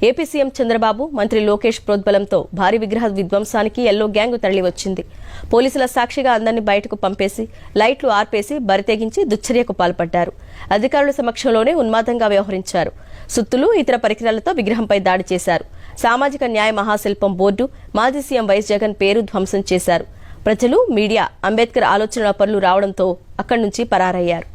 AP CM Chandrababu మంత్రి లోకేష్ ప్రోద్బలంతో భారీ విగ్రహ విధ్వంసానికి ఎల్లో గ్యాంగ్ తరలివచ్చింది. పోలీసుల సాక్షిగా అందరినీ బయటకు పంపేసి లైట్లు ఆర్పేసి బరితెగించి దుశ్చర్యకు పాల్పడ్డారు. అధికారుల సమక్షంలోనే ఉన్మాదంగా వ్యవహరించారు. సుత్తులు, ఇతర పరికరాలతో విగ్రహంపై దాడి చేశారు. సామాజిక న్యాయ మహాశిల్పం బోర్డు, మాజీ సీఎం వైఎస్ జగన్ పేరు ధ్వంసం చేశారు. ప్రజలు, మీడియా అంబేద్కర్ ఆలోచనల పరులు రావడంతో అక్కడి నుంచి పరారయ్యారు.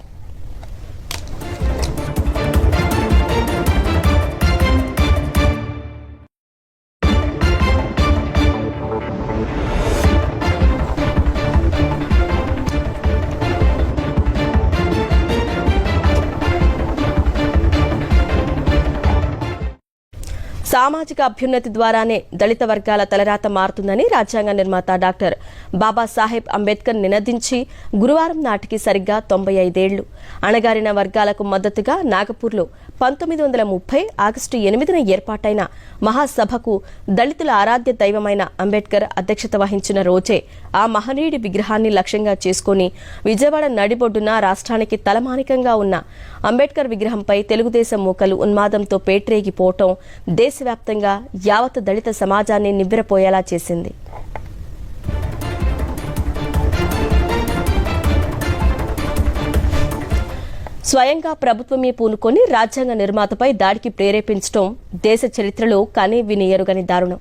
సామాజిక అభ్యున్నతి ద్వారానే దళిత వర్గాల తలరాత మారుతుందని రాజ్యాంగ నిర్మాత డాక్టర్ బాబాసాహెబ్ అంబేద్కర్ నినదించి గురువారం నాటికి సరిగ్గా 95 ఏళ్లు. అణగారిన వర్గాలకు మద్దతుగా నాగపూర్లో 1930 ఆగస్టు 8న ఏర్పాటైన మహాసభకు దళితుల ఆరాధ్య దైవమైన అంబేద్కర్ అధ్యక్షత వహించిన రోజే ఆ మహనీయుడి విగ్రహాన్ని లక్ష్యంగా చేసుకుని విజయవాడ నడిబొడ్డున రాష్ట్రానికి తలమానికంగా ఉన్న అంబేద్కర్ విగ్రహంపై తెలుగుదేశం మూకలు ఉన్మాదంతో పేట్రేగిపోవటం దేశవ్యాప్తంగా యావత్ దళిత సమాజాన్ని నివ్వెరపోయేలా చేసింది. స్వయంగా ప్రభుత్వమే పూనుకొని రాజ్యాంగ నిర్మాతపై దాడికి ప్రేరేపించడం దేశ చరిత్రలో కనీ విని ఎరుగని దారుణం.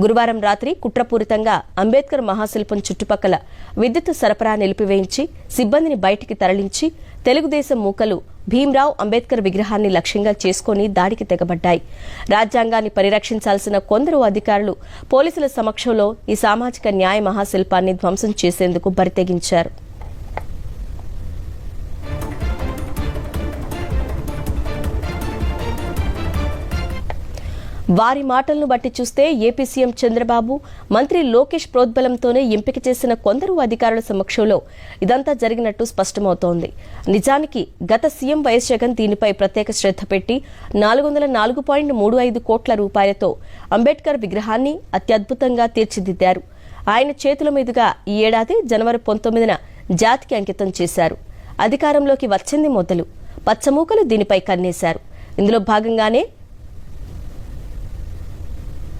గురువారం రాత్రి కుట్రపూరితంగా అంబేద్కర్ మహాశిల్పం చుట్టుపక్కల విద్యుత్ సరఫరా నిలిపివేయించి సిబ్బందిని బయటికి తరలించి తెలుగుదేశం మూకలు భీమ్రావ్ అంబేద్కర్ విగ్రహాన్ని లక్ష్యంగా చేసుకుని దాడికి తెగబడ్డాయి. రాజ్యాంగాన్ని పరిరక్షించాల్సిన కొందరు అధికారులు పోలీసుల సమక్షంలో ఈ సామాజిక న్యాయ మహాశిల్పాన్ని ధ్వంసం చేసేందుకు బరితెగించారు. వారి మాటలను బట్టి చూస్తే ఏపీ సీఎం చంద్రబాబు, మంత్రి లోకేష్ ప్రోద్బలంతోనే ఎంపిక చేసిన కొందరు అధికారుల సమక్షంలో ఇదంతా జరిగినట్టు స్పష్టమవుతోంది. నిజానికి గత సీఎం వైఎస్ జగన్ దీనిపై ప్రత్యేక శ్రద్ధ పెట్టి 404.35 కోట్ల రూపాయలతో అంబేద్కర్ విగ్రహాన్ని అత్యద్భుతంగా తీర్చిదిద్దారు. ఆయన చేతుల మీదుగా ఈ ఏడాది జనవరి 19న జాతికి అంకితం చేశారు. అధికారంలోకి వచ్చింది మొదలు పచ్చమూకలు దీనిపై కన్నేశారు. ఇందులో భాగంగానే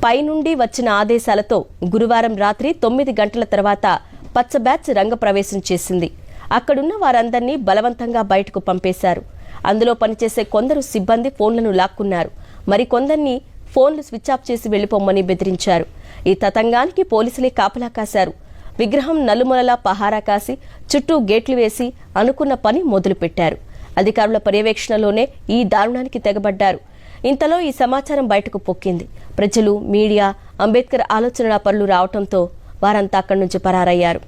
పైనుండి వచ్చిన ఆదేశాలతో గురువారం రాత్రి 9 గంటల తర్వాత పచ్చ బ్యాచ్ రంగప్రవేశం చేసింది. అక్కడున్న వారందరినీ బలవంతంగా బయటకు పంపేశారు. అందులో పనిచేసే కొందరు సిబ్బంది ఫోన్లను లాక్కున్నారు. మరికొందరిని ఫోన్లు స్విచ్ ఆఫ్ చేసి వెళ్లిపోమ్మని బెదిరించారు. ఈ తతంగానికి పోలీసులే కాపలా కాశారు. విగ్రహం నలుమూలలా పహారా కాసి చుట్టూ గేట్లు వేసి అనుకున్న పని మొదలుపెట్టారు. అధికారుల పర్యవేక్షణలోనే ఈ దారుణానికి తెగబడ్డారు. ఇంతలో ఈ సమాచారం బయటకు పొక్కింది. ప్రజలు, మీడియా అంబేద్కర్ ఆలోచనల పరులు రావడంతో వారంతా అక్కడి నుంచి పరారయ్యారు.